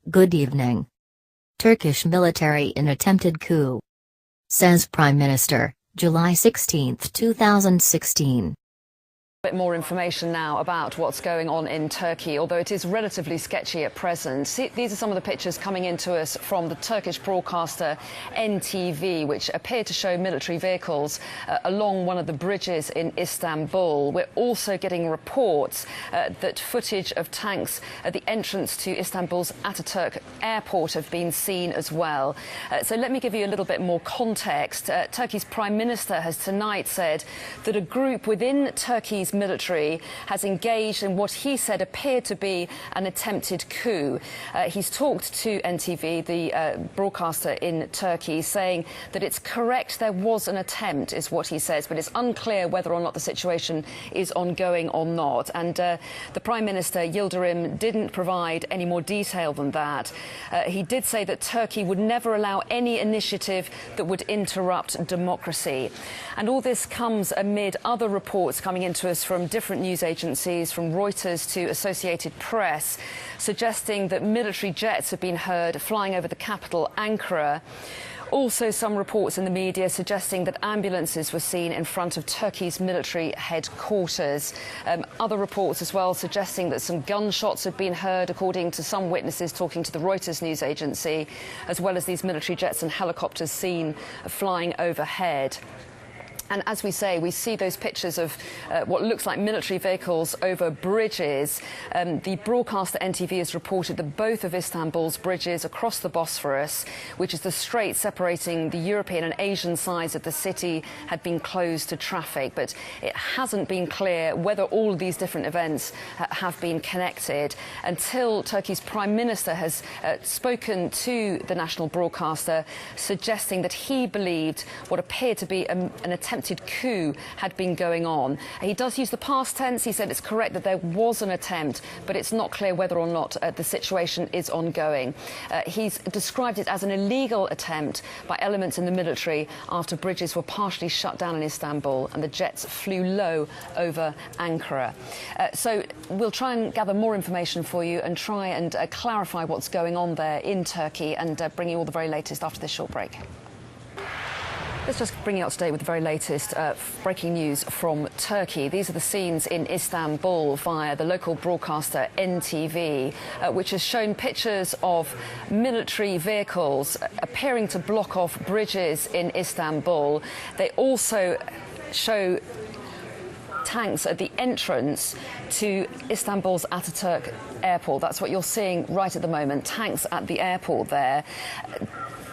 Good evening. Turkish military in attempted coup. Says Prime Minister, July 16, 2016. Bit more information now about what's going on in Turkey, although it is relatively sketchy at present. These are some of the pictures coming into us from the Turkish broadcaster NTV, which appear to show military vehicles along one of the bridges in Istanbul. We're also getting reports that footage of tanks at the entrance to Istanbul's Ataturk airport have been seen as well. So let me give you a little bit more context. Turkey's Prime Minister has tonight said that a group within Turkey's military has engaged in what he said appeared to be an attempted coup. He's talked to NTV, the broadcaster in Turkey, saying that it's correct there was an attempt, is what he says, but it's unclear whether or not the situation is ongoing or not. And the Prime Minister, Yildirim, didn't provide any more detail than that. He did say that Turkey would never allow any initiative that would interrupt democracy. And all this comes amid other reports coming into us from different news agencies, from Reuters to Associated Press, suggesting that military jets have been heard flying over the capital, Ankara. Also, some reports in the media suggesting that ambulances were seen in front of Turkey's military headquarters. Other reports as well suggesting that some gunshots had been heard, according to some witnesses talking to the Reuters news agency, as well as these military jets and helicopters seen flying overhead. And as we say, we see those pictures of what looks like military vehicles over bridges. The broadcaster NTV has reported that both of Istanbul's bridges across the Bosphorus, which is the strait separating the European and Asian sides of the city, had been closed to traffic. But it hasn't been clear whether all of these different events have been connected until Turkey's Prime Minister has spoken to the national broadcaster, suggesting that he believed what appeared to be an attempted coup had been going on. He does use the past tense. He said it's correct that there was an attempt, but it's not clear whether or not the situation is ongoing. He's described it as an illegal attempt by elements in the military after bridges were partially shut down in Istanbul and the jets flew low over Ankara. So we'll try and gather more information for you and try and clarify what's going on there in Turkey and bring you all the very latest after this short break. Let's just bring you up to date with the very latest breaking news from Turkey. These are the scenes in Istanbul via the local broadcaster NTV, which has shown pictures of military vehicles appearing to block off bridges in Istanbul. They also show tanks at the entrance to Istanbul's Ataturk airport. That's what you're seeing right at the moment, tanks at the airport there.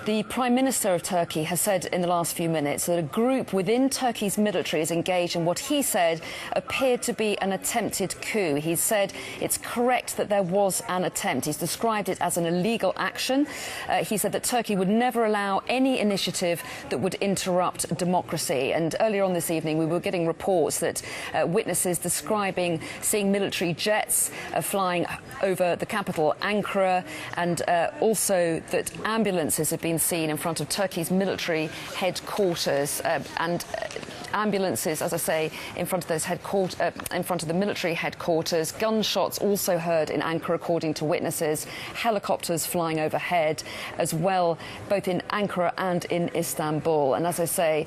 The Prime Minister of Turkey has said in the last few minutes that a group within Turkey's military is engaged in what he said appeared to be an attempted coup. He said it's correct that there was an attempt. He's described it as an illegal action. He said that Turkey would never allow any initiative that would interrupt democracy. And earlier on this evening, we were getting reports that witnesses describing seeing military jets flying over the capital, Ankara, and also that ambulances have been seen in front of Turkey's military headquarters, and ambulances, as I say, in front of those in front of the military headquarters. Gunshots also heard in Ankara, according to witnesses. Helicopters flying overhead as well, both in Ankara and in Istanbul. And as I say,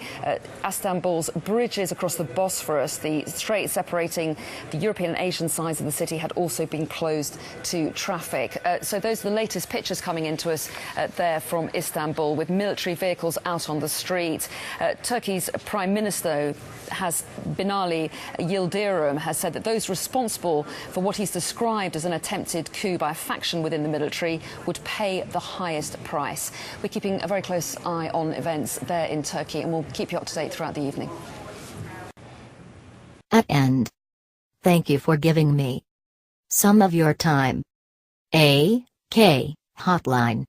Istanbul's bridges across the Bosphorus, the strait separating the European and Asian sides of the city, had also been closed to traffic. So those are the latest pictures coming into us there from Istanbul, with military vehicles out on the street. Turkey's Prime Minister Binali Yildirim has said that those responsible for what he's described as an attempted coup by a faction within the military would pay the highest price. We're keeping a very close eye on events there in Turkey, and we'll keep you up to date throughout the evening. At end. Thank you for giving me some of your time. A.K. Hotline.